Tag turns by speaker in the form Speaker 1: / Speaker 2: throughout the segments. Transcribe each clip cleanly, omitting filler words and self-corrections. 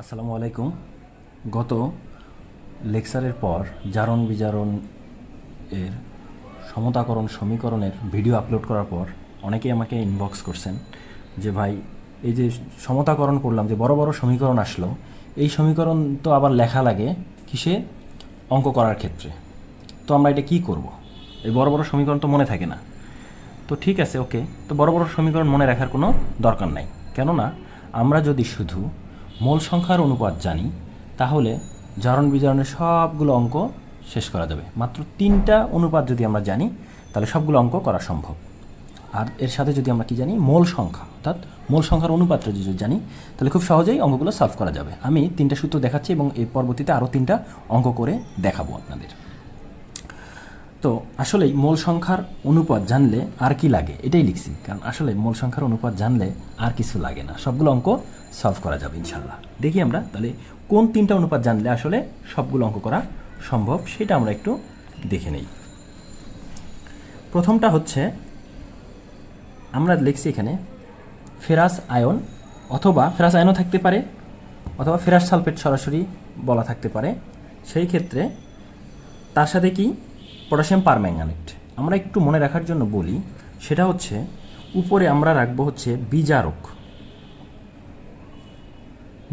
Speaker 1: আসসালামু আলাইকুম। গত লেকচারের পর জারণ বিজারণ এর সমতাকরণ সমীকরণের ভিডিও আপলোড করার পর অনেকেই আমাকে ইনবক্স করছেন যে ভাই, এই যে সমতাকরণ করলাম, যে বড় বড় সমীকরণ আসলো, এই সমীকরণ তো আবার লেখা লাগে কিসে? অঙ্ক করার ক্ষেত্রে। তো আমরা এটা কী করব? এই বড় বড় সমীকরণ তো মনে থাকে না। তো ঠিক আছে, ওকে, তো বড় বড় সমীকরণ মনে রাখার কোনো দরকার নাই। কেননা আমরা যদি শুধু মোল সংখ্যার অনুপাত জানি তাহলে জারণ বিজারণের সবগুলো অঙ্ক শেষ করা যাবে। মাত্র 3টা অনুপাত যদি আমরা জানি তাহলে সবগুলো অঙ্ক করা সম্ভব। আর এর সাথে যদি আমরা কি জানি, মোল সংখ্যা, অর্থাৎ মোল সংখ্যার অনুপাতটা যদি জানি তাহলে খুব সহজেই অঙ্কগুলো সলভ করা যাবে। আমি 3টা সূত্র দেখাচ্ছি এবং এর পরবর্তীতে আরও 3টা অঙ্ক করে দেখাবো আপনাদের। তো আসলেই মোল সংখ্যার অনুপাত জানলে আর কি লাগে, এটাই লিখছি, কারণ আসলে মোল সংখ্যার অনুপাত জানলে আর কিছু লাগে না, সবগুলো অঙ্ক সলভ করা যাবে ইনশাল্লাহ। দেখি আমরা তাহলে কোন 3টা অনুপাত জানলে আসলে সবগুলো অঙ্ক করা সম্ভব, সেটা আমরা একটু দেখে নেই। প্রথমটা হচ্ছে, আমরা লিখছি এখানে ফেরাস আয়ন, অথবা ফেরাস আয়নও থাকতে পারে, অথবা ফেরাস সালফেট সরাসরি বলা থাকতে পারে। সেই ক্ষেত্রে তার সাথে কি পটাশিয়াম পারম্যাঙ্গানেট। আমরা একটু মনে রাখার জন্য বলি, সেটা হচ্ছে উপরে আমরা রাখবো হচ্ছে বিজারক,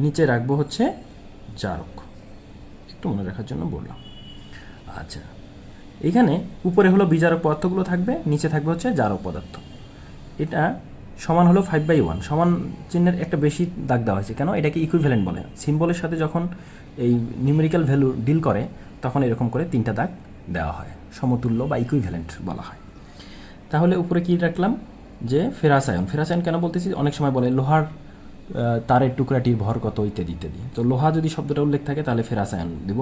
Speaker 1: নিচে রাখবো হচ্ছে জারক। একটু মনে রাখার জন্য বললাম। আচ্ছা, এখানে উপরে হলো বিজারক পদার্থগুলো থাকবে, নিচে থাকবে হচ্ছে জারক পদার্থ। এটা সমান হলো 5/1, সমান চিহ্নের একটা বেশি দাগ দেওয়া হয়েছে। কেন? এটাকে ইকুইভ্যালেন্ট বলে। সিম্বলের সাথে যখন এই নিউমেরিক্যাল ভ্যালু ডিল করে তখন এরকম করে 3টা দাগ দেওয়া হয়, সমতুল্য বা ইকুইভ্যালেন্ট বলা হয়। তাহলে উপরে কি রাখলাম? যে ফেরাস আয়ন। ফেরাস আয়ন কেন বলতেছি? অনেক সময় বলে লোহার তারের টুকরাটির ভর কত ইত্যাদি ইত্যাদি। তো লোহা যদি শব্দটা উল্লেখ থাকে তাহলে ফেরাস আয়ন দেব,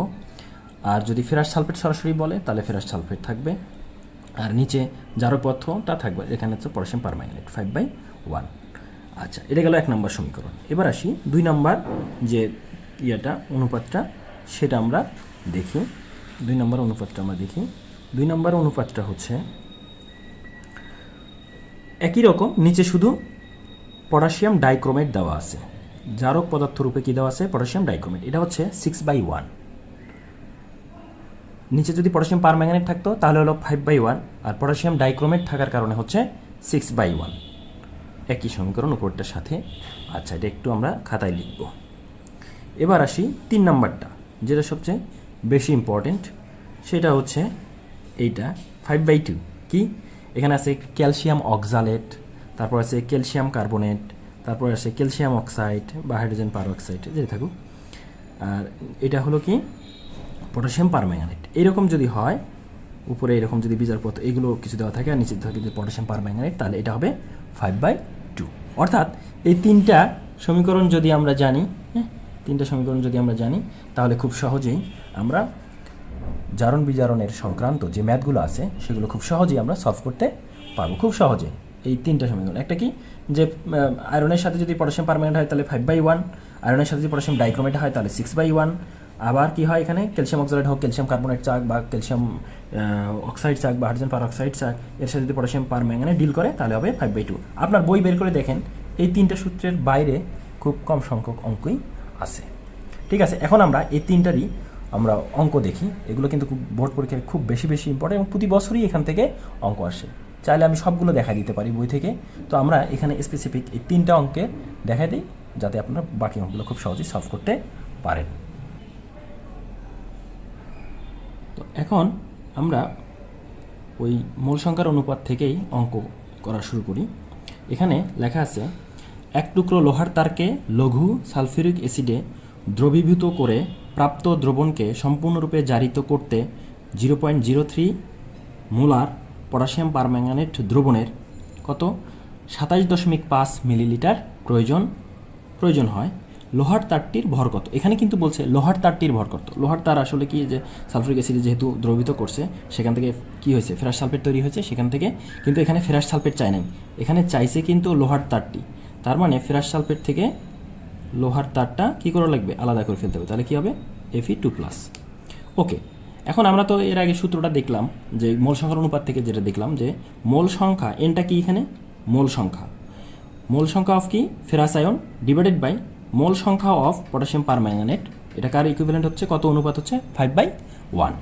Speaker 1: আর যদি ফেরাস সালফেট সরাসরি বলে তাহলে ফেরাস সালফেট থাকবে, আর নিচে জারক পদার্থটা থাকবে, এখানে হচ্ছে পটাশিয়াম পারম্যাঙ্গানেট 5/1। আচ্ছা, এটা গেল 1 নম্বর সমীকরণ। এবার আসি 2 নম্বর যে অনুপাতটা, সেটা আমরা দেখি। 2 নম্বর অনুপাতটা আমরা দেখি। 2 নম্বর অনুপাতটা হচ্ছে একই রকম, নিচে শুধু পটাশিয়াম ডাইক্রোমেট দেওয়া আছে, জারক পদার্থ রূপে কি দেওয়া আছে? Potassium dichromate. এটা হচ্ছে 6/1। নিচে যদি পটাশিয়াম পারম্যাঙ্গানেট থাকতো তাহলে হলো 5/1, আর পটাশিয়াম ডাইক্রোমেট থাকার কারণে হচ্ছে 6/1। একই সমীকরণ উপরটার সাথে। আচ্ছা, এটা একটু আমরা খাতায় লিখব। এবার আসি 3 নম্বরটা, যেটা সবচেয়ে বেশি ইম্পর্টেন্ট। সেটা হচ্ছে এইটা 5/2। কি? এখানে আছে ক্যালসিয়াম অক্সালেট, তারপর আছে ক্যালসিয়াম কার্বোনেট, তারপর আছে ক্যালসিয়াম অক্সাইড বা হাইড্রোজেন পারঅক্সাইড, যেটা থাকুক। আর এটা হলো কি? Potassium permanganate. এরকম যদি হয়, উপরে এরকম যদি বিজারক পদার্থ এগুলো কিছু দেওয়া থাকে আর নিচে থাকে যদি পটাশিয়াম পারম্যাঙ্গানেট, তাহলে এটা হবে 5/2। অর্থাৎ এই 3টা সমীকরণ যদি আমরা জানি, 3টা সমীকরণ যদি আমরা জানি তাহলে খুব সহজেই আমরা জারণ বিজারণের সংক্রান্ত যে ম্যাথগুলো আছে সেগুলো খুব সহজেই আমরা সলভ করতে পারবো, খুব সহজে। এই 3টা সমীকরণ, একটা কি, যে আয়রনের সাথে যদি পটাশিয়াম পারম্যাঙ্গানেট হয় তাহলে 5/1, আয়রনের সাথে যদি পটাশিয়াম ডাইক্রোমেট হয় তাহলে 6/1। আবার কি হয়, এখানে ক্যালসিয়াম অক্সাইড হোক, ক্যালসিয়াম কার্বোনেট চাক বা ক্যালসিয়াম অক্সাইড চাক বা হাইড্রোজেন পারঅক্সাইড চাক, এর সাথে যদি পটাশিয়াম পারম্যাঙ্গানেট ডিল করে তাহলে হবে 5/2। আপনার বই বের করে দেখেন, এই 3টা সূত্রের বাইরে খুব কম সংখ্যক অঙ্কই আছে। ঠিক আছে, এখন আমরা এই 3টারই আমরা অঙ্ক দেখি। এগুলো কিন্তু খুব বোর্ড পরীক্ষায় খুব বেশি বেশি ইম্পর্টেন্ট এবং প্রতি বছরই এখান থেকে অঙ্ক আসে। চাইলে আমি সবগুলো দেখা দিতে পারি বই থেকে, তো আমরা এখানে স্পেসিফিক এই 3টা অঙ্কে দেখা দিই যাতে আপনারা বাকি অঙ্কগুলো খুব সহজেই সলভ করতে পারেন। তো এখন আমরা ওই মূল সংখ্যার অনুপাত থেকেই অঙ্ক করা শুরু করি। এখানে লেখা আছে, 1 টুকরো লোহার তারকে লঘু সালফিউরিক অ্যাসিডে দ্রবীভূত করে প্রাপ্ত দ্রবণকে সম্পূর্ণরূপে জারিত করতে 0.03 মোলার পটাশিয়াম পারম্যাঙ্গানেট দ্রবণের কত 27.5 মিলিলিটার প্রয়োজন হয়। লোহার তারটির ভর কত? এখানে কিন্তু বলছে লোহার তারটির ভর কত। লোহার তার আসলে কি, যে সালফিউরিক অ্যাসিড যেহেতু দ্রবীভূত করছে সেখান থেকে কি হয়েছে, ফেরাস সালফেট তৈরি হয়েছে সেখান থেকে, কিন্তু এখানে ফেরাস সালফেট চাই নাই, এখানে চাইছে কিন্তু লোহার তারটি। তার মানে ফেরাস সালফেট থেকে লোহার তারটা কি করা লাগবে, আলাদা করে ফেলতে হবে। তাহলে কি হবে? Fe2+। ওকে, এখন আমরা তো এর আগে সূত্রটা দেখলাম, যে মোল সংখ্যার অনুপাত থেকে যেটা দেখলাম, যে মোল সংখ্যা এনটা কি, এখানে মোল সংখ্যা অফ কি ferrous ion divided by mole সংখ্যা অফ পটাশিয়াম পারম্যাঙ্গানেট, এটা কার ইকুইভ্যালেন্ট হচ্ছে, কত অনুপাত হচ্ছে, 5/1।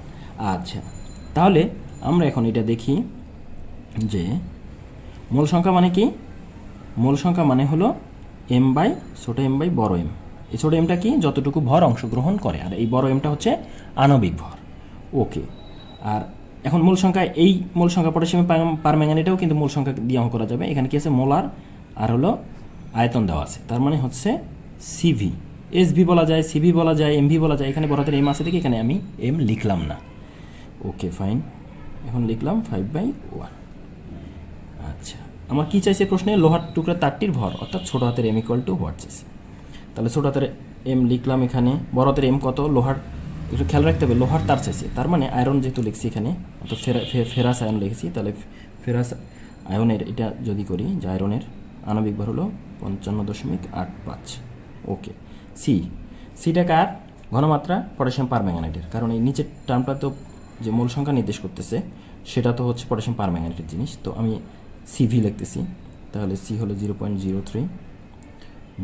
Speaker 1: আচ্ছা, তাহলে আমরা এখন এটা দেখি যে মোল সংখ্যা মানে কি। মোল সংখ্যা মানে হলো এম বাই ছোট এম বাই বড় এম। এই ছোট এমটা কি, যতটুকু ভর অংশগ্রহণ করে, আর এই বড় এমটা হচ্ছে আণবিক ভর। ওকে, আর এখন মূল সংখ্যা, এই মূল সংখ্যা পটাশিয়াম পারম্যাঙ্গানেটেও কিন্তু মূল সংখ্যা দিয়ে অঙ্ক করা যাবে। এখানে কি আছে, মোলার আর হলো আয়তন দেওয়া আছে, তার মানে হচ্ছে সিভি। এসভি বলা যায়, সিভি বলা যায়, এমভি বলা যায়। এখানে বড়দের এম আছে দেখি, এখানে আমি এম লিখলাম না। ওকে ফাইন, এখন লিখলাম 5/1। আচ্ছা, আমার কি চাইছে প্রশ্নে, লোহার টুকরা তারটির ভর, অর্থাৎ ছোট হাতের এম ইকুয়াল টু হোয়াট চাইছে। তাহলে ছোট হাতের এম লিখলাম এখানে, বড় হাতের এম কত, লোহার, একটু খেয়াল রাখতে হবে, লোহার তার চাইছে, তার মানে আয়রন যেহেতু লিখছি এখানে, অর্থাৎ ফেরাস আয়ন লিখেছি, তাহলে ফেরাস আয়নের এটা যদি করি, যে আয়রনের আণবিক ভর হলো 55.85। ওকে, সিটা কার, ঘনমাত্রা পটাশিয়াম পারম্যাঙ্গানেটের, কারণ এই নিচের টার্মটা তো যে মূল সংখ্যা নির্দেশ করতেছে সেটা তো হচ্ছে পটাশিয়াম পারম্যাঙ্গানেটের জিনিস, তো আমি সিভি লিখতেছি। তাহলে সি হলো 0.03,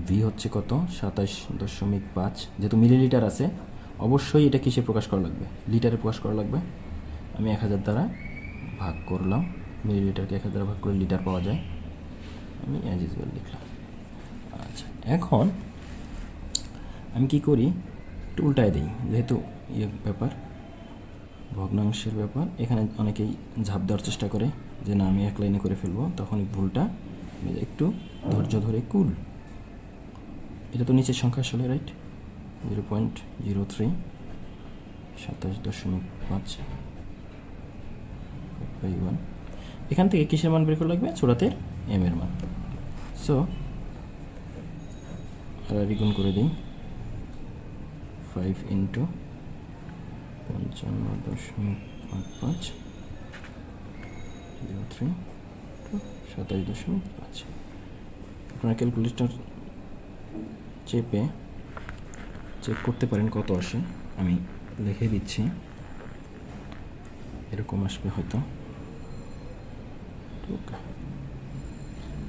Speaker 1: ভি হচ্ছে কত, 27.5। যেহেতু মিলিলিটার আছে, অবশ্যই এটা কিসে প্রকাশ করা লাগবে, লিটারে প্রকাশ করা লাগবে। আমি 1000 দ্বারা ভাগ করলাম, মিলিলিটারকে 1000 দ্বারা ভাগ করে লিটার পাওয়া যায়, আমি অ্যাজ ইউজুয়াল লিখলাম। আচ্ছা, এখন আমি কি করি, একটু উল্টায় দিই, যেহেতু ব্যাপার ভগ্নাংশের ব্যাপার, এখানে অনেকেই ঝাঁপ দেওয়ার চেষ্টা করে যে না আমি এক লাইনে করে ফেলবো, তখন এই ভুলটা একটু ধৈর্য ধরে কুল। এটা তো নিচের সংখ্যা আসলে, রাইট, 0.03, 27.5/1। এখান থেকে কিসের মান বের করা লাগবে, ছোটাতে এম এর মান। সো দ্বিগুণ করে দিই, 5 × 55.85/03 27.5। আপনারা ক্যালকুলেটর চেপে চেক করতে পারেন কত আসে, আমি লিখে দিচ্ছি, এরকম আসবে হয়তো।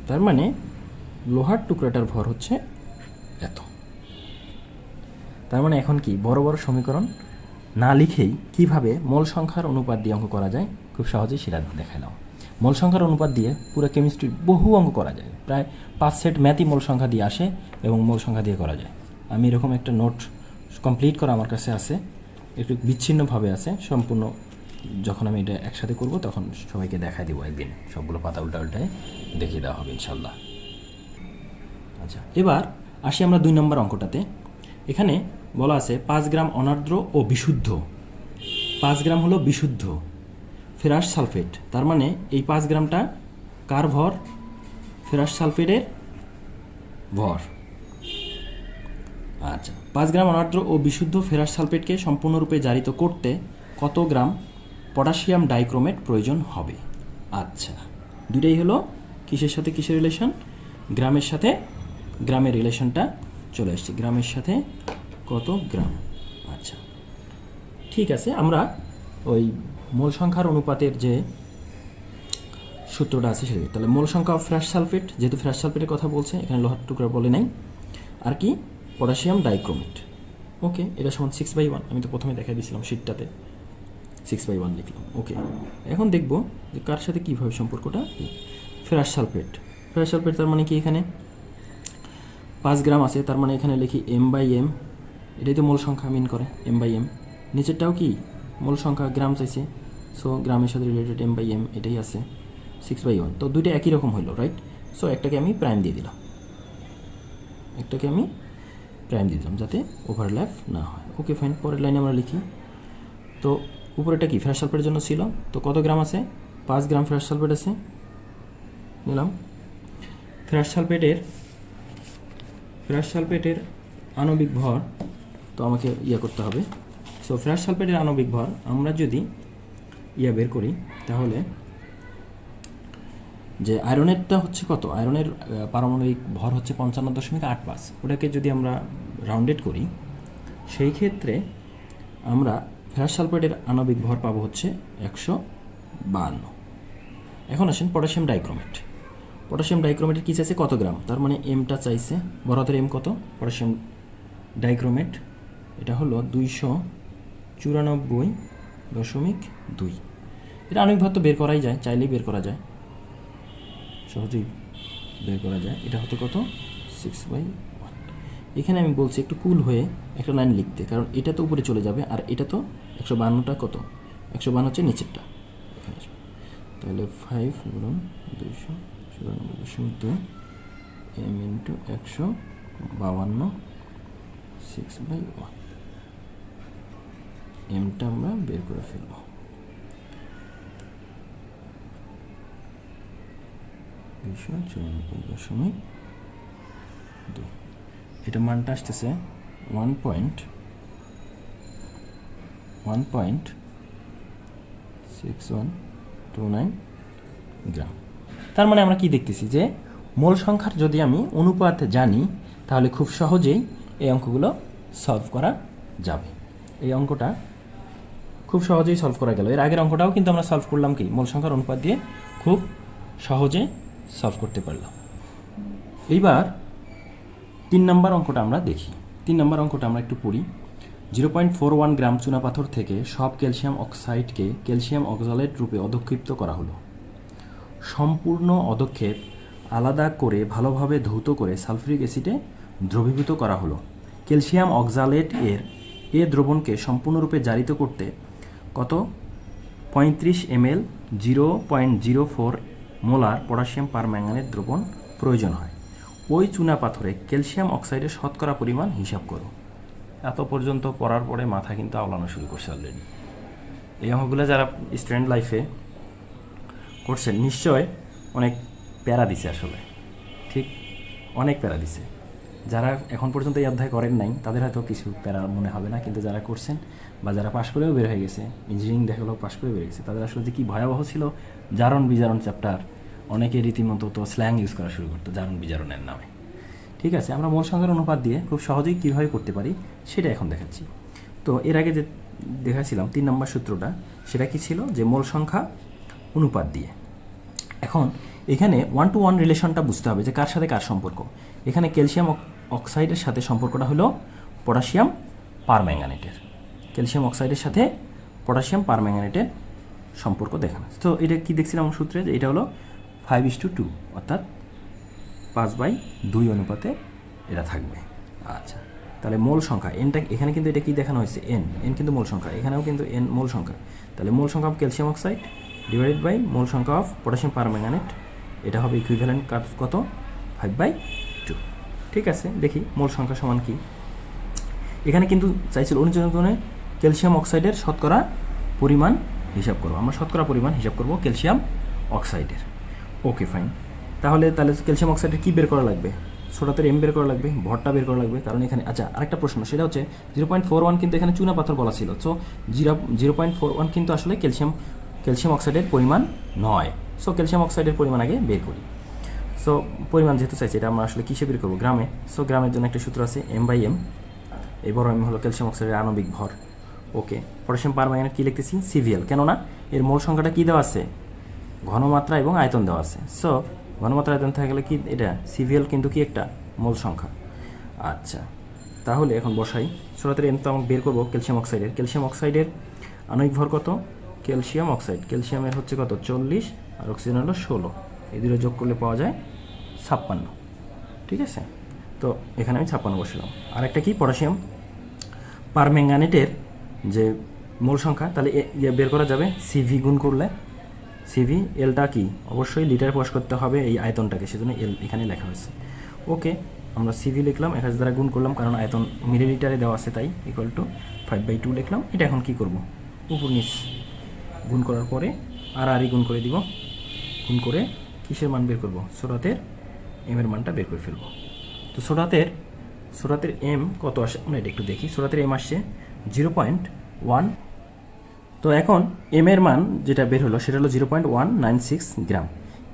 Speaker 1: তার মানে লোহার টুকরাটার ভর হচ্ছে এত। তার মানে এখন কি, বড় বড় সমীকরণ না লিখেই কিভাবে মোল সংখ্যার অনুপাত দিয়ে অঙ্ক করা যায়, খুব সহজেই সেটা দেখালাম। মোল সংখ্যার অনুপাত দিয়ে পুরো কেমিস্ট্রির বহু অঙ্ক করা যায়, প্রায় 5 সেট ম্যাথই মোল সংখ্যা দিয়ে আসে এবং মোল সংখ্যা দিয়ে করা যায়। আমি এরকম একটা নোট কমপ্লিট করা আমার কাছে আছে, একটু বিচ্ছিন্নভাবে আছে, সম্পূর্ণ যখন আমি এটা একসাথে করব তখন সবাইকে দেখাই দেবো একদিন, সবগুলো পাতা উল্টায় দেখিয়ে দেওয়া হবে ইনশাল্লাহ। আচ্ছা, এবার আসি আমরা 2 নম্বর অঙ্কটাতে। এখানে বলা আছে 5 গ্রাম অনার্দ্র ও বিশুদ্ধ, 5 গ্রাম হলো বিশুদ্ধ ফেরাস সালফেট, তার মানে এই 5 গ্রামটা কার ভর, ফেরাস সালফেটের ভর। আচ্ছা, 5 গ্রাম অনার্দ্র ও বিশুদ্ধ ফেরাস সালফেটকে সম্পূর্ণরূপে জারিত করতে কত গ্রাম পটাশিয়াম ডাইক্রোমেট প্রয়োজন হবে। আচ্ছা, দুইটাই হলো কিসের সাথে কিসের রিলেশন, গ্রামের সাথে গ্রামের রিলেশনটা চলে আসছে, গ্রামের সাথে কত গ্রাম। আচ্ছা ঠিক আছে, আমরা ওই মোল সংখ্যার অনুপাতের যে সূত্রটা আছে সেটা, তাহলে মোল সংখ্যা ফ্রেশ সালফেট, যেহেতু ফ্রেশ সালফেটের কথা বলছে এখানে লোহার টুকরা বলে নাই, আর কি পটাশিয়াম ডাইক্রোমেট। ওকে, এটা সমান 6/1, আমি তো প্রথমে দেখাই দিয়েছিলাম শীটটাতে 6/1 লিখলাম। ওকে, এখন দেখব যে কার সাথে কীভাবে সম্পর্কটা, ফেরাস সালফেট। ফেরাস সালফেট তার মানে কি, এখানে 5 গ্রাম আছে, তার মানে এখানে লিখি m/m, এটাই তো মূল সংখ্যা মিন করে, m/m। নিচেরটাও কি মূল সংখ্যা, গ্রাম চাইছে, সো গ্রামের সাথে রিলেটেড m/m, এটাই আছে 6/1। তো দুইটা একই রকম হইলো, রাইট। সো একটাকে আমি প্রাইম দিয়ে দিলাম, একটাকে আমি প্রাইম দিয়ে দিলাম যাতে ওভারল্যাপ না হয়। ওকে ফাইন, পরের লাইনে আমরা লিখি। তো উপরেটা কি ফেরাস সালফেটের জন্য ছিল, তো কত গ্রাম আছে, 5 গ্রাম ফেরাস সালফেট আছে, নিলাম। ফেরাস সালফেটের আণবিক ভর তো আমাকে করতে হবে। সো ফেরাস সালফেটের আণবিক ভর আমরা যদি বের করি, তাহলে যে আয়রনেরটা হচ্ছে কত, আয়রনের পারমাণবিক ভর হচ্ছে 55.85, ওটাকে যদি আমরা রাউন্ডেড করি সেই ক্ষেত্রে আমরা ফেরাস সালফেটের আণবিক ভর পাবো হচ্ছে 152। এখন আসেন পটাশিয়াম ডাইক্রোমেট। পটাশিয়াম ডাইক্রোমেটের কী চাইছে কত গ্রাম, তার মানে এমটা চাইছে, বড় হাতের এম কত, পটাশিয়াম ডাইক্রোমেট এটা হলো 294.2। এটা আণবিক তো বের করাই যায়, চাইলেই বের করা যায়, সহজেই বের করা যায়। এটা হতো কত 6/1। এখানে আমি বলছি একটু কুল হয়ে একটা লাইন লিখতে, কারণ এটা তো উপরে চলে যাবে আর এটা তো 152টা কত, 152 হচ্ছে নিচেরটা, এখানে আসবে। তাহলে 5 গুণন 294.2 এম ইন্টু 152 6/1। এমটা আমরা বের করে ফেলব। এটা মানটা আসতেছে 1.6129 গ্রাম। তার মানে আমরা কি দেখতেছি যে মোল সংখ্যার যদি আমি অনুপাত জানি তাহলে খুব সহজেই এই অঙ্কগুলো সলভ করা যাবে। এই অঙ্কটা খুব সহজেই সলভ করা গেল। এর আগের অঙ্কটাও কিন্তু আমরা সলভ করলাম কি মোল সংখ্যার অনুপাত দিয়ে খুব সহজে সলভ করতে পারলাম। এইবার 3 নম্বর অঙ্কটা আমরা দেখি। 3 নম্বর অঙ্কটা আমরা একটু পড়ি। 0.41 গ্রাম চুনাপাথর থেকে সব ক্যালসিয়াম অক্সাইডকে ক্যালসিয়াম অক্সালেট রূপে অধক্ষিপ্ত করা হলো। সম্পূর্ণ অধক্ষেপ আলাদা করে ভালোভাবে ধৌত করে সালফিউরিক অ্যাসিডে দ্রবীভূত করা হলো। ক্যালসিয়াম অক্সালেট এর এ দ্রবণকে সম্পূর্ণরূপে জারিত করতে কত 35 ml 0.04 মোলার পটাশিয়াম পারম্যাঙ্গানেট দ্রবণ প্রয়োজন হয়। ওই চুনা পাথরে ক্যালসিয়াম অক্সাইডের শতকরা পরিমাণ হিসাব করো। এত পর্যন্ত পড়ার পরে মাথা কিন্তু আওলানো শুরু করছে অলরেডি। এই অঙ্কগুলো যারা স্টুডেন্ট লাইফে করছেন নিশ্চয় অনেক প্যারা দিছে, আসলে ঠিক অনেক প্যারা দিছে। যারা এখন পর্যন্ত এই অধ্যায় করেন নাই তাদের হয়তো কিছু প্যারা মনে হবে না, কিন্তু যারা করছেন বা যারা পাশ করেও বের হয়ে গেছে, ইঞ্জিনিয়ারিং দেখা গেলেও পাশ করে বের হয়ে গেছে, তাদের আসলে যে কী ভয়াবহ ছিল জারণ বিজারণ চ্যাপ্টার। অনেকে রীতিমতো তো স্ল্যাং ইউজ করা শুরু করতো জারণ বিজারণের নামে। ঠিক আছে, আমরা মোল সংখ্যার অনুপাত দিয়ে খুব সহজেই কীভাবে করতে পারি সেটা এখন দেখাচ্ছি। তো এর আগে যে দেখাছিলাম 3 নম্বর সূত্রটা, সেটা কি ছিল যে মোল সংখ্যা অনুপাত দিয়ে। এখন এখানে 1 to 1 রিলেশনটা বুঝতে হবে যে কার সাথে কার সম্পর্ক। এখানে ক্যালসিয়াম অক্সাইডের সাথে সম্পর্কটা হলো পটাশিয়াম পারম্যাঙ্গানেটের। ক্যালসিয়াম অক্সাইডের সাথে পটাশিয়াম পারম্যাঙ্গানেটের সম্পর্ক দেখানো। তো এটা কি দেখছিলাম সূত্রে, যে এটা হলো 5:2, অর্থাৎ 5/2 অনুপাতে এটা থাকবে। আচ্ছা, তাহলে মোল সংখ্যা এনটা এখানে কিন্তু এটা কি দেখানো হয়েছে এন কিন্তু মোল সংখ্যা, এখানেও কিন্তু এন মোল সংখ্যা। তাহলে মোল সংখ্যা of calcium oxide divided by mole সংখ্যা অফ পটাশিয়াম পারম্যাঙ্গানেট, এটা হবে ইকুইভ্যালেন্ট কত 5/2। ঠিক আছে, দেখি মোল সংখ্যা সমান কি। এখানে কিন্তু চাইছিল অনুচরণে ক্যালসিয়াম অক্সাইডের শতকরা পরিমাণ হিসাব করবো। আমরা শতকরা পরিমাণ হিসাব করব ক্যালসিয়াম অক্সাইডের। ওকে ফাইন, তাহলে ক্যালসিয়াম অক্সাইডের কী বের করা লাগবে, ছোটাতে এম বের করা লাগবে, ভরটা বের করা লাগবে। কারণ এখানে আচ্ছা আরেকটা প্রশ্ন, সেটা হচ্ছে 0.41 কিন্তু এখানে চুনা পাথর বলা ছিল। সো 0.41 কিন্তু আসলে ক্যালসিয়াম অক্সাইডের পরিমাণ নয়। সো ক্যালসিয়াম অক্সাইডের পরিমাণ আগে বের করি। সো পরিমাণ যেহেতু চাইছি, এটা আমরা আসলে কিসে বের করবো, গ্রামে। সো গ্রামের জন্য একটা সূত্র আছে M/M। এই বড় এম হলো ক্যালসিয়াম অক্সাইডের আণবিক ভর। ওকে, পটাশিয়াম পারম্যাঙ্গানেট কী লিখতেছি সিভিএল, কেননা এর মোল সংখ্যাটা কী দেওয়া আছে, ঘনমাত্রা এবং আয়তন দেওয়া আছে। সো ঘনমাত্রা আয়তন থেকে গেলে কি এটা সিভিএল কিন্তু কি একটা মোল সংখ্যা। আচ্ছা, তাহলে এখন বসাই ছোটাতে এম তো আমাকে বের করবো ক্যালসিয়াম অক্সাইডের। ক্যালসিয়াম অক্সাইডের আণবিক ভর কত, ক্যালসিয়াম অক্সাইড ক্যালসিয়ামের হচ্ছে কত 40 আর অক্সিজেন হলো 16, এই দুটো যোগ করলে পাওয়া যায় 56। ঠিক আছে, তো এখানে আমি 56 বসালাম। আর একটা কি পটাশিয়াম পারম্যাঙ্গানেটের যে মোল সংখ্যা, তাহলে বের করা যাবে সিভি গুণ করলে। সিভি এলটা কি অবশ্যই লিটার প্রকাশ করতে হবে এই আয়তনটাকে, সেজন্য এল এখানে লেখা হয়েছে। ওকে, আমরা সিভি লিখলাম, 1000 দ্বারা গুণ করলাম কারণ আয়তন মিলিলিটারে দেওয়া আছে, তাই ইকুয়াল টু 5/2 লিখলাম। এটা এখন কি করব, উপর নিচ গুণ করার পরে আর গুণ করে দিব। গুণ করে কিসের মান বের করব, সোডাতের এম এর মানটা বের করে ফেলব। তো সোডাতের এম কত আসে আমরা এটা একটু দেখি। সোডাতের এম আসছে 0.1। তো এখন এম এর মান যেটা বের হলো সেটা হলো 0.196 গ্রাম।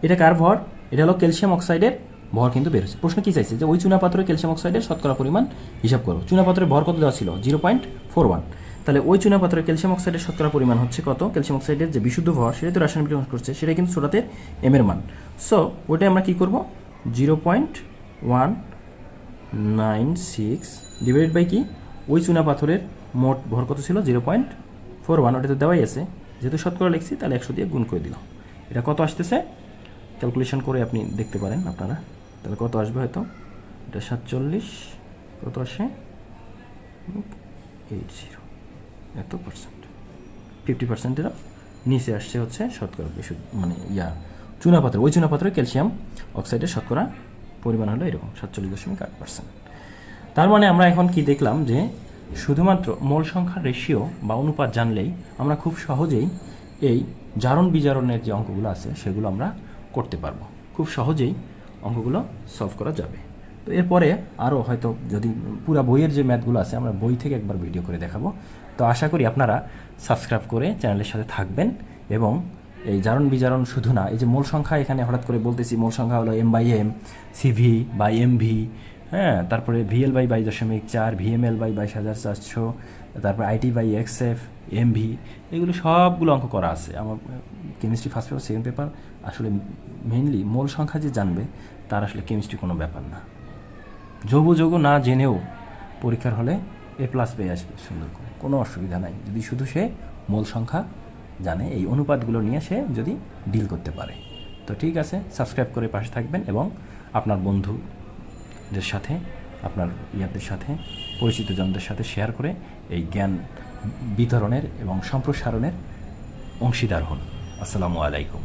Speaker 1: এটা কার ভর, এটা হলো ক্যালসিয়াম অক্সাইডের ভর কিন্তু বের হচ্ছে। প্রশ্ন কী চাইছে যে ওই চুনাপাথরে ক্যালসিয়াম অক্সাইডের শতকরা পরিমাণ হিসাব করো। চুনাপাথরের ভর কত দেওয়া ছিল 0.41, তাহলে ওই চুনাপাথরের ক্যালসিয়াম অক্সাইডের শতকরা পরিমাণ হচ্ছে কত, ক্যালসিয়াম অক্সাইডের যে বিশুদ্ধ ভর সেটা তো রাসায়নিক বিক্রিয়া করছে, সেটা কিন্তু সোডাতে এম এর মান। সো ওইটা আমরা কী করবো, 0.196 ডিভাইডেড বাই কি, ওই চুনাপাথরের মোট ভর কত ছিল 0.41, ওটা তো দেওয়াই আছে, যেহেতু শতকরা লিখছি তাহলে 100 দিয়ে গুণ করে দিলাম। এটা কত আসতেছে ক্যালকুলেশন করে আপনি দেখতে পারেন আপনারা, তাহলে কত আসবে হয়তো, এটা 47 কত আসে 80 এত পার্সেন্ট, 50%-এর নিচে আসছে হচ্ছে শতকরা মানে চুনাপাথর, ওই চুনাপাথরের ক্যালসিয়াম অক্সাইডের শতকরা পরিমাণ হলো এরকম 47.8%। তার মানে আমরা এখন কি দেখলাম যে শুধুমাত্র মোল সংখ্যার রেশিও বা অনুপাত জানলেই আমরা খুব সহজেই এই জারণ বিজারণের যে অঙ্কগুলো আছে সেগুলো আমরা করতে পারবো, খুব সহজেই অঙ্কগুলো সলভ করা যাবে। তো এরপরে আরও হয়তো যদি পুরো বইয়ের যে ম্যাথগুলো আছে আমরা বই থেকে একবার ভিডিও করে দেখাবো। তো আশা করি আপনারা সাবস্ক্রাইব করে চ্যানেলের সাথে থাকবেন এবং এই জারণ বিজারণ শুধু না, এই যে মোল সংখ্যা এখানে হঠাৎ করে বলতেছি, মোল সংখ্যা হলো m/m, CV বা MV, হ্যাঁ, তারপরে VL/22.4, VML/22,400, তারপরে IT/XF, MV, এগুলো সবগুলো অঙ্ক করা আছে আমার chemistry first paper second paper. আসলে মেইনলি মোল সংখ্যা যে জানবে তার আসলে কেমিস্ট্রি কোনো ব্যাপার না, যৌগ না জেনেও পরীক্ষার হলে A+ পেয়ে আসবে সুন্দর করে, কোনো অসুবিধা নাই যদি শুধু সে মোল সংখ্যা জানে, এই অনুপাতগুলো নিয়ে সে যদি ডিল করতে পারে। তো ঠিক আছে, সাবস্ক্রাইব করে পাশে থাকবেন এবং আপনার বন্ধুদের সাথে, আপনার ইয়াদের সাথে, পরিচিত জনদের সাথে শেয়ার করে এই জ্ঞান বিতরণের এবং সম্প্রসারণের অংশীদার হন। আসসালামু আলাইকুম।